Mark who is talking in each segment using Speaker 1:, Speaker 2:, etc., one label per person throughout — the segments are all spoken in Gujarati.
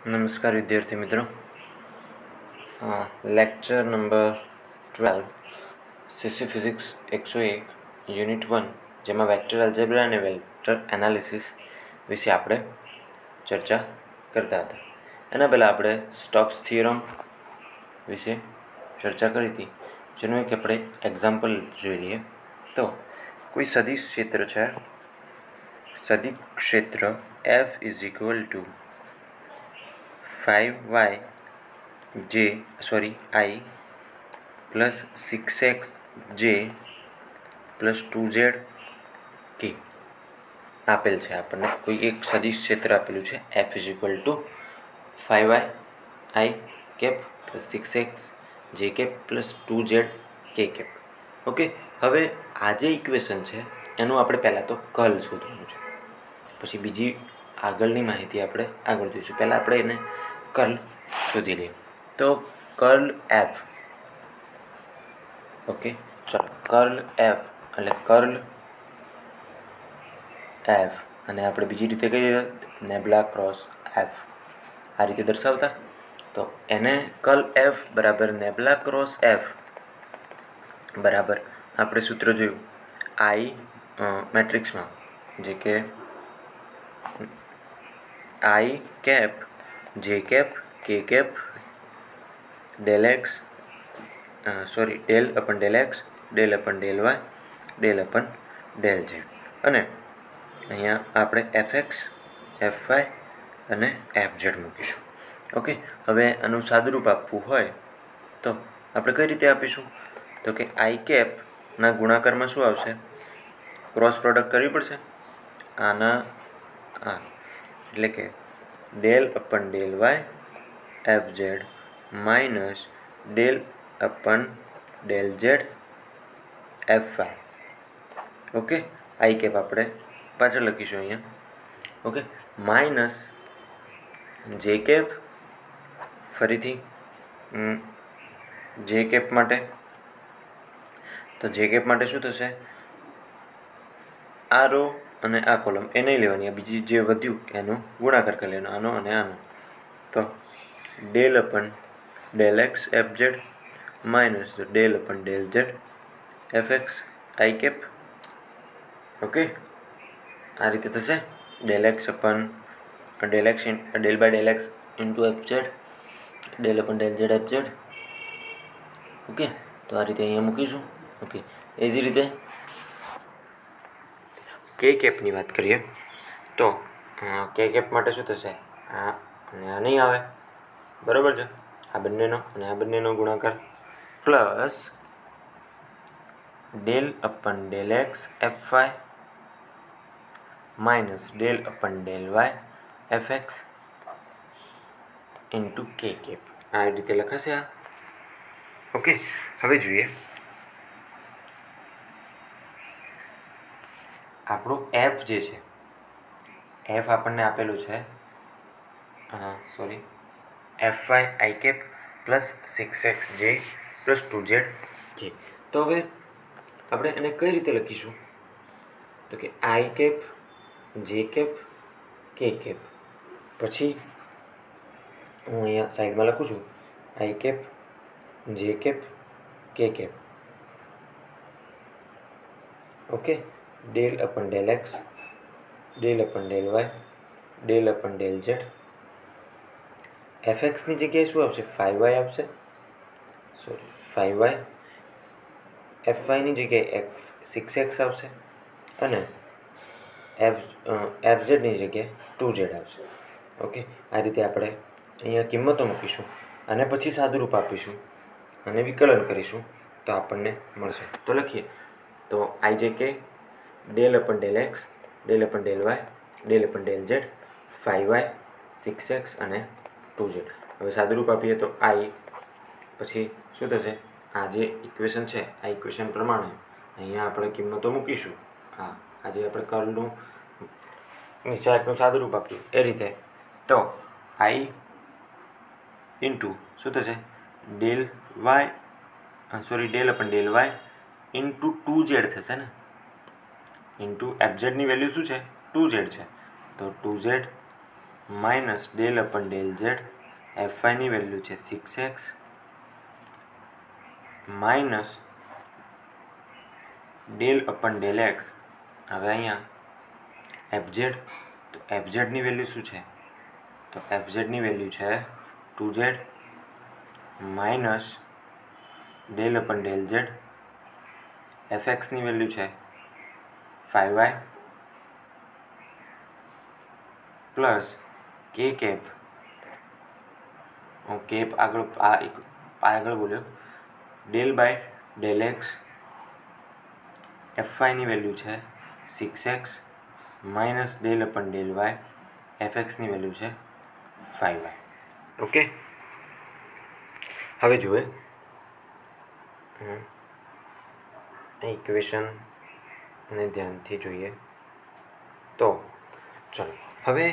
Speaker 1: नमस्कार विद्यार्थी मित्रों, lecture number 12 CC physics 101 unit 1 જેમાં વેક્ટર અલ્જેબ્રા અને વેક્ટર એનાલિસિસ વિશે આપણે ચર્ચા કરતા હતા. એના પહેલાં આપણે સ્ટોક્સ થિયરમ વિશે ચર્ચા કરી હતી, જેનું એક આપણે એક્ઝામ્પલ જોઈ લઈએ. તો કોઈ સદિશ ક્ષેત્ર છે, સદિશ ક્ષેત્ર F is equal to 5y i plus 6xj plus 2z k આપેલ છે. આપણને કોઈ એક સદિશ ક્ષેત્ર આપેલું છે F is equal to 5y i cap plus 6xj cap plus 2z k cap. Okay, હવે આ જે ઇક્વેશન છે એનું આપણે પહેલાં તો કર્લ શોધવાનું છે, પછી બીજી આગળની માહિતી આપણે આગળ જોઈશું. પહેલાં આપણે એને કર્લ શોધી લઈએ. તો કર્લ એફ, ઓકે ચલો, કર્લ એફ એટલે કર્લ એફ, અને આપણે બીજી રીતે કહીએ નેબલા ક્રોસ એફ, આ રીતે દર્શાવતા. તો એને કર્લ એફ બરાબર નેબલા ક્રોસ એફ બરાબર આપણે સૂત્ર જોયું આઈ મેટ્રિક્સમાં, જે કે i cap j cap k cap del x del upon del x del upon del y del upon del z, અને અહીંયા આપણે એફ એક્સ એફ વાય અને એફ ઝેડ મૂકીશું. ઓકે, હવે આનું સાદુરૂપ આપવું હોય તો આપણે કઈ રીતે આપીશું? તો કે આઈ કેપના ગુણાકારમાં શું આવશે? ક્રોસ પ્રોડક્ટ કરવી પડશે આના આ, એટલે કે del upon del y f z minus del upon del z f y. Okay, i cap આપણે પાછળ લખીશું અહીંયા. ઓકે, માઇનસ જે કેપ, ફરીથી જે કેપ માટે, તો જે કેપ માટે શું થશે? આ રો અને આ કોલમ એ નહીં લેવાની, આ બીજી જે વધ્યું એનો ગુણાકાર કરી લેવાનો, આનો અને આનો. તો del upon del x f z minus del upon del z f x i cap. Okay, આ રીતે થશે. Del x upon del x del by del x into f z del upon del z f z. Okay, તો આ રીતે અહીંયા મૂકીશું. ઓકે, એ જ રીતે કે કેપની વાત કરીએ તો કે કેપ માટે શું થશે? આ અને આ નહીં આવે, બરાબર છે, આ બંનેનો અને આ બંનેનો ગુણાકાર plus del upon del x f y minus del upon del y f x into કે કેપ. આ રીતે લખાશે આ. ઓકે, હવે જોઈએ આપણું એફ જે છે, એફ આપણને આપેલું છે F Y I cap plus 6xj plus 2z K. તો હવે આપણે એને કઈ રીતે લખીશું? તો કે i cap j cap k cap, પછી હું અહીંયા સાઈડમાં લખું છું i cap j cap k cap. Okay, del upon del x del upon del y del upon del z. F એક્સની જગ્યાએ શું આવશે? 5y આવશે, 5y. એફ વાયની જગ્યાએ 6x આવશે, અને એફ ઝેડની જગ્યાએ 2z આવશે. ઓકે, આ રીતે આપણે અહીંયા કિંમતો મૂકીશું અને પછી સાદુરૂપ આપીશું અને વિકલન કરીશું તો આપણને મળશે. તો લખીએ તો i j k del upon del x del upon del y del upon del z 5y 6x અને 2z. હવે સાદુરૂપ આપીએ તો આઈ, પછી શું થશે? આ જે ઇક્વેશન છે આ ઇક્વેશન પ્રમાણે અહીંયા આપણે કિંમતો મૂકીશું. આ આજે આપણે કર્લનું નીચે એકનું સાદુરૂપ આપ્યું એ રીતે. તો આઈ ઇન્ટુ શું થશે? Del y del upon del y into 2z થશે ને, ઇન્ટુ એફ ઝેડની વેલ્યુ શું છે? 2z છે, તો 2z minus del upon del z f વાયની વેલ્યુ છે 6x minus del upon del x. હવે અહીંયા એફઝેડ, તો એફઝેડની વેલ્યુ શું છે? તો એફઝેડની વેલ્યુ છે 2z minus del upon del z. એફએક્સની વેલ્યુ છે 5y પ્લસ કે કેપ, હું કેપ આગળ બોલ્યો, del by del x. F વાયની વેલ્યુ છે 6x minus del upon del y. એફએક્સની વેલ્યુ છે 5y. ઓકે, હવે જુએ ઇક્વેશનને ધ્યાનથી જોઈએ તો ચલો હવે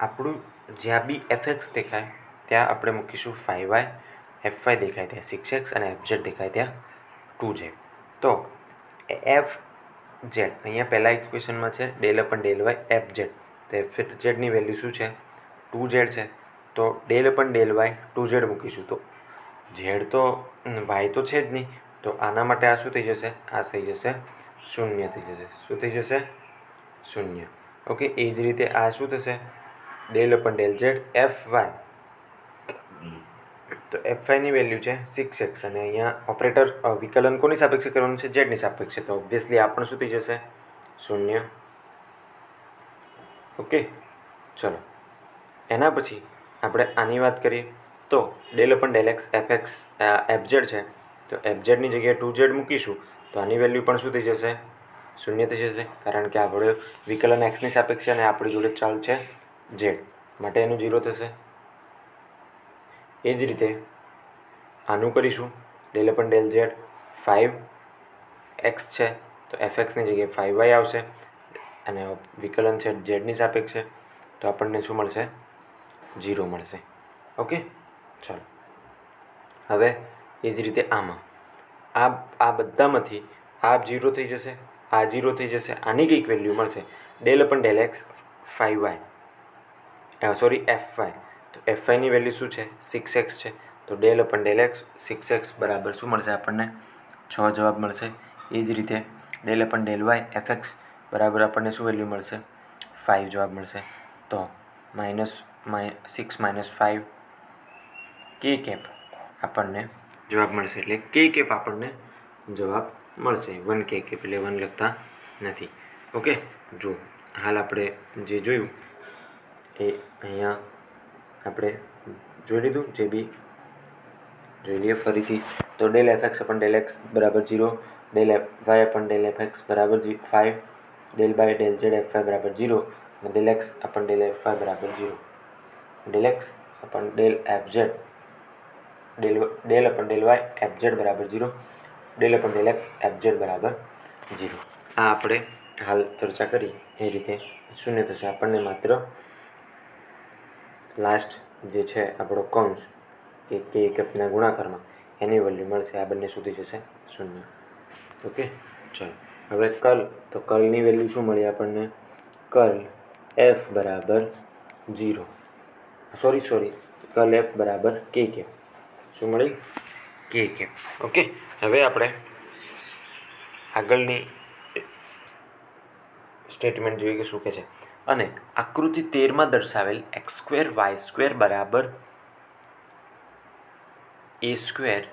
Speaker 1: આપણું જ્યાં બી એફએક્સ દેખાય ત્યાં આપણે મૂકીશું 5y, એફ વાય દેખાય ત્યાં 6x અને એફઝેડ દેખાય ત્યાં 2z. તો એફ ઝેડ અહીંયા પહેલા ઇક્વેશનમાં છે del upon del y f z. તો એફ ઝેડની વેલ્યુ શું છે? 2z છે. તો del upon del Y 2z મૂકીશું. તો ઝેડ તો વાય તો છે જ નહીં, તો આના માટે આ શું થઈ જશે? આ થઈ જશે 0 થઈ જશે. શું થઈ જશે? 0. ઓકે, એ જ રીતે આ શું થશે? Del upon del z f y. તો એફ વાયની વેલ્યુ છે 6x અને અહીંયા ઓપરેટર વિકલન કોની સાપેક્ષે કરવાનું છે? ઝેડની સાપેક્ષે. તો ઓબ્વિયસલી આ પણ શું થઈ જશે? 0. ઓકે, ચલો એના પછી આપણે આની વાત કરીએ તો del upon del x f x f z છે. તો એફઝેડની જગ્યાએ 2z મૂકીશું તો આની વેલ્યુ પણ શું થઈ જશે? 0 થઈ જશે, કારણ કે આપણે વિકલન એક્સની સાપેક્ષે અને આપણી જોડે ચાલ છે ઝેડ, માટે એનું 0 થશે. એ જ રીતે આનું કરીશું. Del upon del Z 5x છે તો એફએક્સની જગ્યાએ 5y આવશે અને વિકલન છે ઝેડની સાપેક્ષે, તો આપણને શું મળશે? 0 મળશે. ઓકે, ચાલો હવે એ જ રીતે આમાં આ બધામાંથી આ 0 થઈ જશે, આ 0 થઈ જશે. આની કંઈક વેલ્યુ મળશે del upon del x 5y sorry f y. તો એફ વાયની વેલ્યુ શું છે? 6x છે. તો del upon del x 6x બરાબર શું મળશે આપણને? 6 જવાબ મળશે. એ જ રીતે del upon del Y FX બરાબર આપણને શું વેલ્યુ મળશે? 5 જવાબ મળશે. તો -6 - 5 કે કેપ આપણને જવાબ મળશે. એટલે કે કેપ આપણને જવાબ મળશે. 1 કે કેપ એટલે 1 લખતા નથી. ઓકે, જો હાલ આપણે જે જોયું એ અહીંયા આપણે જોઈ લીધું. જે બી જોઈ લઈએ ફરીથી. તો del f x upon del x બરાબર 0, del f y upon del f x બરાબર 5, del by del z f y બરાબર 0 અને del x upon del f y બરાબર 0. Del x upon del f z del upon del y f z બરાબર 0, del upon del x f z બરાબર 0. આ આપણે હાલ ચર્ચા કરી એ રીતે 0 થશે. આપણને માત્ર લાસ્ટ જે છે આપણો કૌંસ કે કેપના ગુણાકારમાં એની વેલ્યુ મળશે. આ બંને સુધી જશે 0. ઓકે, ચલો હવે કર્લ. તો કર્લની વેલ્યુ શું મળી આપણને? કર્લ એફ બરાબર 0 સોરી કર્લ એફ બરાબર કે કેપ. શું મળી? કે કેપ. ઓકે, હવે આપણે આગળની સ્ટેટમેન્ટ જોઈએ કે શું કહે છે. અને આકૃતિ 13માં દર્શાવેલ x² y² બરાબર a²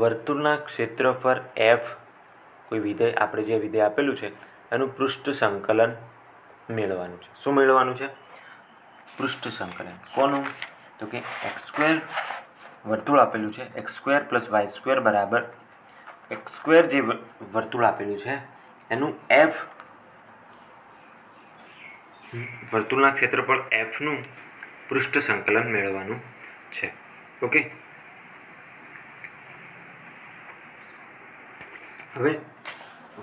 Speaker 1: વર્તુળના ક્ષેત્રફળ f કોઈ વિધેય આપણે જે વિધેય આપેલું છે એનું પૃષ્ઠ સંકલન મેળવવાનું છે. શું મેળવવાનું છે? પૃષ્ઠ સંકલન. કોનું? તો કે x² વર્તુળ આપેલું છે x² + y² બરાબર x² જે વર્તુળ આપેલું છે એનું f વર્તુળના ક્ષેત્રફળ fનું પૃષ્ઠ સંકલન મેળવવાનું છે. ઓકે, હવે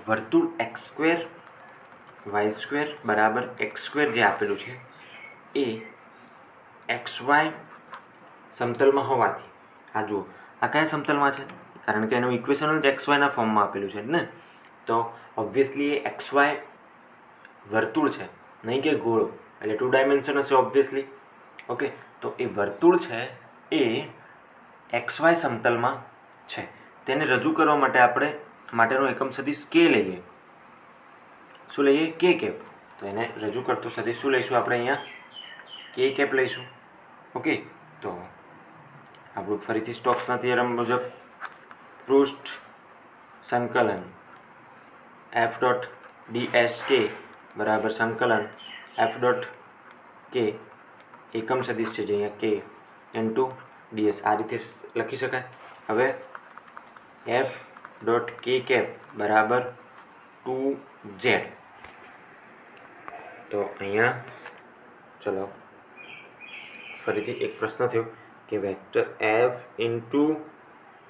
Speaker 1: વર્તુળ x² y² બરાબર x² જે આપેલું છે એ xy સમતલમાં હોવાથી આ જુઓ આ કયા સમતલમાં છે? કારણ કે એનું ઇક્વેશન જ xyના ફોર્મમાં આપેલું છે ને, તો ઓબ્વિયસલી એ xy વર્તુળ છે, નહીં કે ગોળો. એટલે 2 ડાયમેન્શન હશે ઓબ્વિયસલી. ઓકે, તો એ વર્તુળ છે એ XY સમતલમાં છે. તેને રજૂ કરવા માટે આપણે માટેનો એકમ સદિશ કે લઈએ. શું લઈએ? કે કેપ. તો એને રજૂ કરતું સદિશ શું લઈશું આપણે અહીંયા? કે કેપ લઈશું. ઓકે, તો આપણું ફરીથી સ્ટોક્સના થિયરમ મુજબ પૃષ્ઠ સંકલન એફ ડોટ ડીએસ કે બરાબર સંકલન એફ ડોટ કે એકમ સદિશ છે જે અહીંયા કે ઇન્ટુ ડીએસ આ રીતે લખી શકાય. હવે એફ ડોટ કે કેપ બરાબર 2z. તો અહીંયા ચલો ફરીથી એક પ્રશ્ન થયો કે વેક્ટર એફ ઇન્ટુ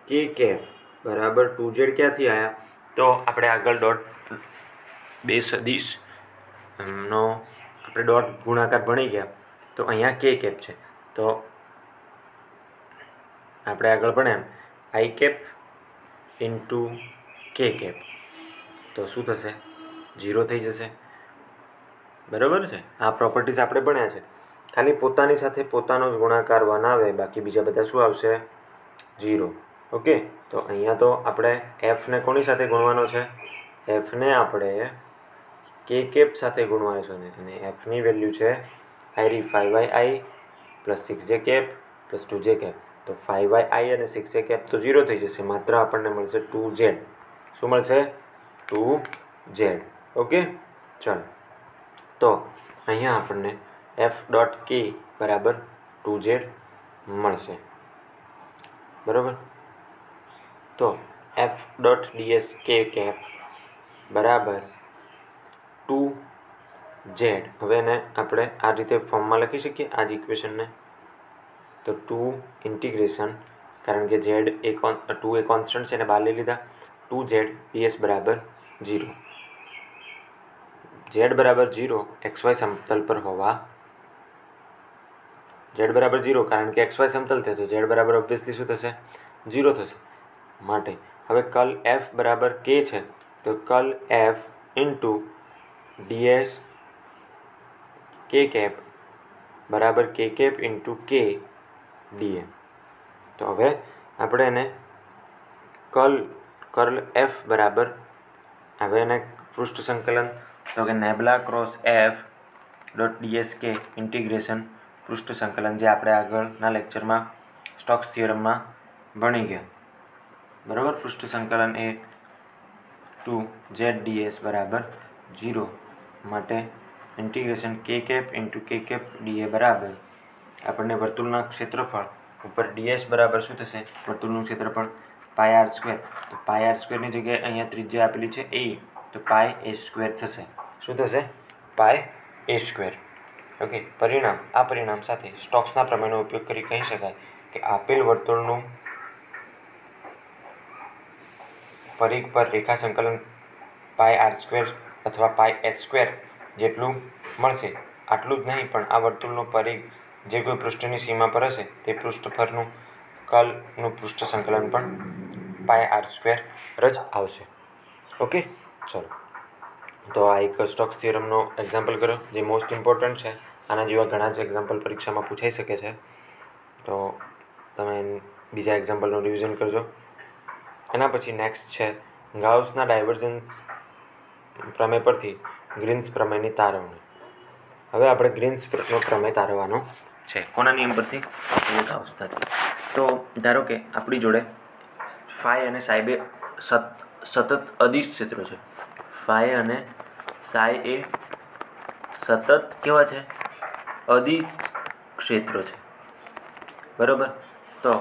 Speaker 1: કે કેપ બરાબર 2z ક્યાંથી આવ્યા? તો આપણે આગળ ડોટ બે સદિશ નો આપણે ડોટ ગુણાકાર ભણી ગયા. તો અહીંયા કે કેપ છે તો આપણે આગળ ભણ્યા આઈ કેપ ઇન્ટુ કે કેપ તો શું થશે? 0 થઈ જશે. બરાબર છે. આ પ્રોપર્ટીઝ આપણે ભણ્યા છે. ખાલી પોતાની સાથે પોતાનો જ ગુણાકાર 1 આવે, બાકી બીજા બધા શું આવશે? 0. ઓકે, તો અહીંયા તો આપણે એફને કોની સાથે ગુણવાનો છે? એફને આપણે કે કેપ સાથે ગુણવાનો છે અને એફની વેલ્યુ છે I 5yi plus 6j cap plus 2j cap. તો 5yi અને 6j કેપ તો 0 થઈ જશે. માત્ર આપણને મળશે 2z. શું મળશે? 2z. ઓકે, ચાલો. તો અહીંયા આપણને એફ ડોટ કે બરાબર 2z મળશે. બરાબર. તો F dot DS K cap બરાબર 2z. હવે એને આપણે આ રીતે ફોર્મમાં લખી શકીએ આ જ ઇક્વેશનને. તો 2 ઇન્ટિગ્રેશન, કારણ કે z એ 2 એ કોન્સ્ટન્ટ છે અને બહાર લઈ લીધા, 2z ds બરાબર 0. z બરાબર 0 XY સમતલ પર હોવા z બરાબર 0 કારણ કે XY સમતલ છે તો z બરાબર ઓબ્વિયસલી શું થશે? 0 થશે. માટે હવે કર્લ f બરાબર k છે તો curl f into ds K cap બરાબર કે કેપ ઇન્ટુ કે dm. તો હવે આપણે એને કર્લ f બરાબર હવે એને પૃષ્ઠ સંકલન તો કે નેબલા ક્રોસ f ડોટ ડીએસ કે ઇન્ટિગ્રેશન પૃષ્ઠ સંકલન જે આપણે આગળના લેક્ચરમાં સ્ટોક્સ થિયરમમાં ભણી ગયા. બરાબર. પૃષ્ઠ સંકલન એ 2z ds બરાબર 0 માટે ઇન્ટિગ્રેશન કે કેપ ઇન્ટુ કે કેપ ડીએ બરાબર આપણને વર્તુળના ક્ષેત્રફળ ઉપર ડીએસ બરાબર શું થશે? વર્તુળનું ક્ષેત્રફળ પાય r સ્ક્વેર. તો પાય r સ્ક્વેરની જગ્યાએ અહીંયા ત્રિજ્યા આપેલી છે a, તો પાય a સ્ક્વેર થશે. શું થશે? પાય a સ્ક્વેર. ઓકે, આ પરિણામ સાથે સ્ટોક્સના પ્રમેયનો ઉપયોગ કરી કહી શકાય કે આપેલ વર્તુળનું પરિઘ પર રેખા સંકલન પાય r સ્ક્વેર અથવા પાય s સ્ક્વેર જેટલું મળશે. આટલું જ નહીં પણ આ વર્તુળનું પરિઘ જે કોઈ પૃષ્ઠની સીમા પર હશે તે પૃષ્ઠ પરનું કર્લનું પૃષ્ઠ સંકલન પણ પાય r સ્ક્વેર જ આવશે. ઓકે, ચલો. તો આ એક સ્ટોક્સ થિયરમનો એક્ઝામ્પલ કર્યો જે મોસ્ટ ઇમ્પોર્ટન્ટ છે. આના જેવા ઘણા જ એક્ઝામ્પલ પરીક્ષામાં પૂછાઈ શકે છે. તો તમે બીજા એક્ઝામ્પલનું રિવિઝન કરજો. એના પછી નેક્સ્ટ છે ગાઉસના ડાયવર્જન્સ પ્રમેય પરથી ગ્રીન્સ પ્રમેયની તારવણી. હવે આપણે ગ્રીન્સનો પ્રમેય તારવવાનો છે. કોના નિયમ પરથી? ગાઉસનાથી. તો ધારો કે આપણી જોડે ફાઈ અને સાઈ બે સતત અદિશ ક્ષેત્રો છે. ફાઈ અને સાઈ એ સતત કેવા છે? અદિશ ક્ષેત્રો છે. બરાબર. તો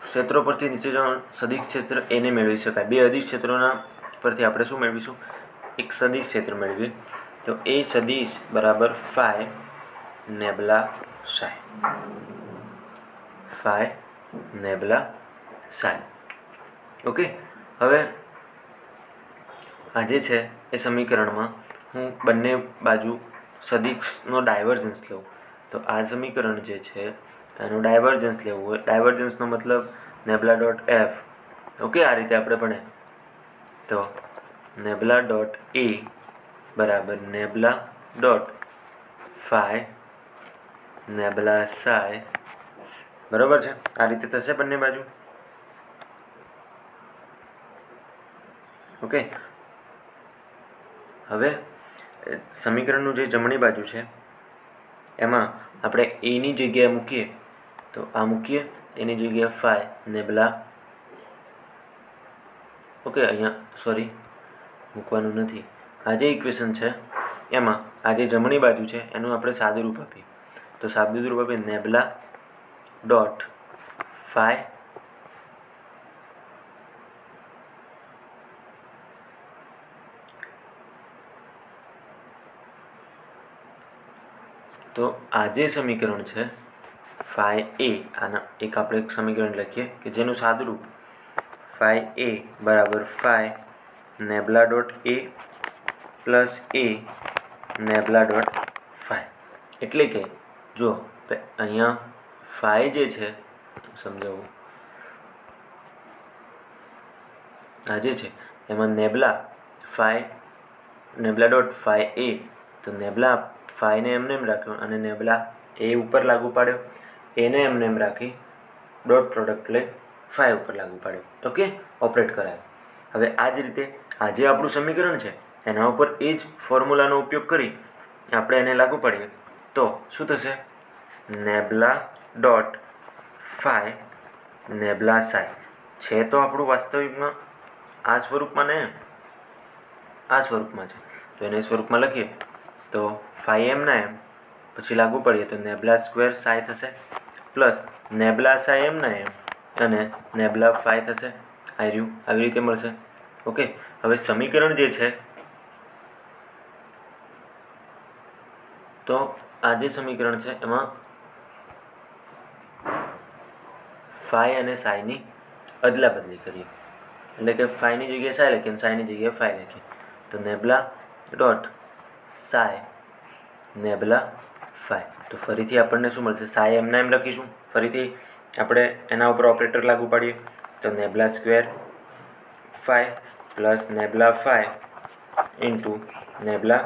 Speaker 1: ક્ષેત્રો પરથી નીચે જવાનું સદિશ ક્ષેત્ર એને મેળવી શકાય. બે અદિશ ક્ષેત્રોના પરથી આપણે શું મેળવીશું? એક સદિશ ક્ષેત્ર મેળવીએ. તો એ સદિશ બરાબર phi nabla psi. Phi nabla psi. Okay, હવે આ જે છે એ સમીકરણમાં હું બંને બાજુ સદિશનો ડાયવર્જન્સ લઉં. તો આ સમીકરણ જે છે એનું ડાયવર્જન્સ લેવું હોય. ડાયવર્જન્સનો મતલબ નેબલા ડોટ એફ. ઓકે, આ રીતે આપણે ભણે તો નેબલા ડોટ એ બરાબર નેબલા ડોટ ફાઈ નેબલા સાઈ બરાબર છે। આ રીતે થશે બંને બાજુ। ઓકે, હવે સમીકરણનું જે જમણી બાજુ છે એમાં આપણે એની જગ્યાએ મૂકીએ તો આ મૂકીએ, એની જગ્યાએ ફાઈ નેબલા, ઓકે અહીંયા સોરી મૂકવાનું નથી। આ જે ઇક્વેશન છે એમાં આ જે જમણી બાજુ છે એનું આપણે સાદું રૂપ આપીએ તો સાદું રૂપ આપીએ નેબલા ડોટ ફાઈ તો આ જે સમીકરણ છે ફાઈ એ, આના એક આપણે એક સમીકરણ લખીએ કે જેનું સાદું રૂપ ફાઈ એ બરાબર ફાઈ નેબલા ડોટ એ પ્લસ એ નેબલા ડોટ ફાઈ। એટલે કે જો અહીંયા ફાઈ જે છે સમજાવું, આ જે છે એમાં નેબલા ફાઈ નેબલા ડોટ ફાઈ એ, તો નેબલા ફાઈને એમને એમ રાખ્યો અને નેબલા એ ઉપર લાગુ પાડ્યો, એને એમને એમ રાખી ડોટ પ્રોડક્ટ લઈ ફાઈ ઉપર લાગુ પાડ્યો। ઓકે, ઓપરેટ કરાયો। હવે આ જ રીતે આ જે આપણું સમીકરણ છે એના ઉપર એ જ ફોર્મ્યુલાનો ઉપયોગ કરી આપણે એને લાગુ પાડીએ તો શું થશે? નેબલા ડોટ ફાઈ નેબલા સાઈ છે તો આપણું વાસ્તવિકમાં આ સ્વરૂપમાં ને આ સ્વરૂપમાં છે તો એને સ્વરૂપમાં લખીએ તો ફાઈ એમના એમ પછી લાગુ પડીએ તો નેબલા સ્ક્વેર સાઈ થશે પ્લસ નેબલા સાઈ એમના એમ અને નેબલા ફાઈ થશે। આ રહ્યું, આવી રીતે મળશે। ઓકે, હવે સમીકરણ જે છે તો આ જે સમીકરણ છે એમાં ફાઈ અને સાઈની અદલા બદલી કરીએ એટલે કે ફાઈની જગ્યાએ સાઈ લખીએ અને સાઈની જગ્યાએ ફાઈ લખીએ તો નેબલા ડોટ સાઈ નેબલા ફાઈ। તો ફરીથી આપણને શું મળશે? સાઈ એમના એમ લખીશું, ફરીથી આપણે એના ઉપર ઓપરેટર લાગુ પાડીએ તો nabla square phi plus nabla phi into nabla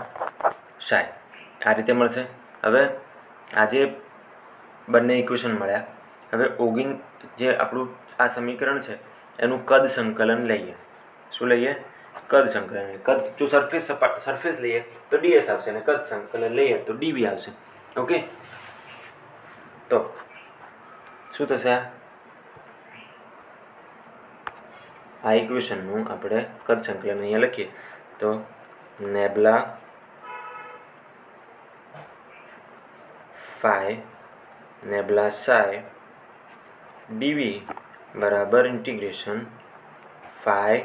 Speaker 1: psi, આ રીતે મળશે। હવે આજે બંને ઇક્વેશન મળ્યા। હવે જે આપણું આ સમીકરણ છે એનું કદ સંકલન લઈએ। શું લઈએ? કદ સંકલન। કદ જો સરફેસ લઈએ તો ડીએસ આવશે અને કદ સંકલન લઈએ તો ડીબી આવશે। ઓકે, તો શું થશે? આ ઇક્વેશનનું આપણે કદ સંકલન અહીંયા લખીએ તો નેબલા ફાઈ નેબલા સાઈ ડીવી બરાબર integration phi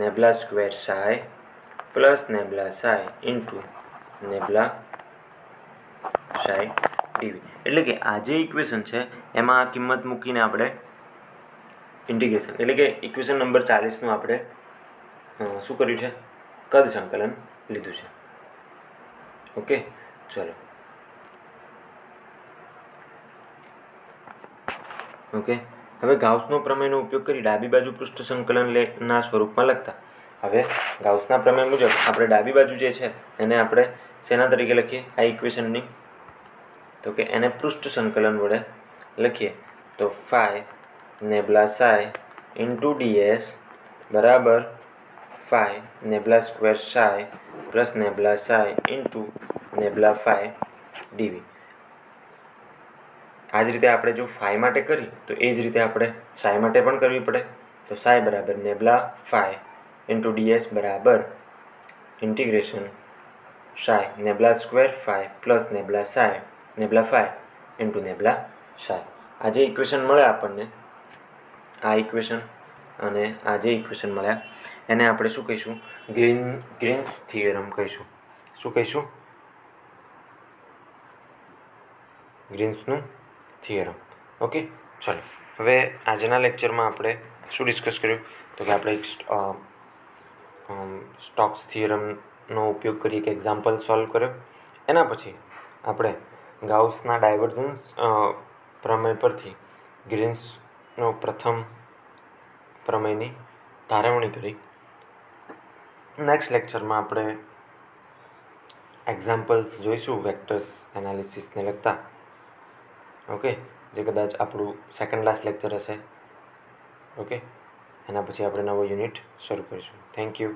Speaker 1: nabla square psi plus nabla psi into nabla psi d v. એટલે કે આ જે ઇક્વેશન છે એમાં આ કિંમત મૂકીને આપણે ઇન્ટિગ્રેશન એટલે કે ઇક્વેશન નંબર 40નું આપણે શું કર્યું છે? કદ સંકલન લીધું છે। ઓકે, ચલો ઓકે, હવે ગાઉસનો પ્રમેયનો ઉપયોગ કરી ડાબી બાજુ પૃષ્ઠ સંકલન ના સ્વરૂપમાં લખતા। હવે ગાઉસના પ્રમેય મુજબ આપણે ડાબી બાજુ જે છે એને આપણે શેના તરીકે લખીએ? આ ઇક્વેશનની, તો કે એને પૃષ્ઠ સંકલન વડે લખીએ તો phi nabla psi into d s બરાબર phi nabla square psi plus nabla psi into nabla phi d v. આ જ રીતે આપણે જો ફાઈ માટે કરી તો એ જ રીતે આપણે સાઈ માટે પણ કરવી પડે તો સાઈ બરાબર નેબલા ફાઈ ઇન્ટુ ડીએસ બરાબર integration psi nabla square phi plus nabla phi into nabla psi. આ જે ઇક્વેશન મળે આપણને, આ ઇક્વેશન અને આ જે ઇક્વેશન મળ્યા એને આપણે શું કહીશું? ગ્રીન્સ થિયરમ કહીશું। શું કહીશું? ગ્રીન્સનું થિયરમ। ઓકે, ચાલો હવે આજના લેક્ચરમાં આપણે શું ડિસ્કસ કર્યું તો કે આપણે એક સ્ટોક્સ થિયરમનો ઉપયોગ કરી એક એક્ઝામ્પલ સોલ્વ કર્યો। એના પછી આપણે ગાઉસના ડાયવર્જન્સ પ્રમેય પરથી ગ્રીન્સનો પ્રથમ પ્રમેયની તારવણી કરી। નેક્સ્ટ લેક્ચરમાં આપણે એક્ઝામ્પલ્સ જોઈશું વેક્ટર્સ એનાલિસિસને લગતા. ઓકે, જે કદાચ આપણું સેકન્ડ લાસ્ટ લેક્ચર હશે. ઓકે, એના પછી આપણે નવો યુનિટ શરૂ કરીશું. Thank you.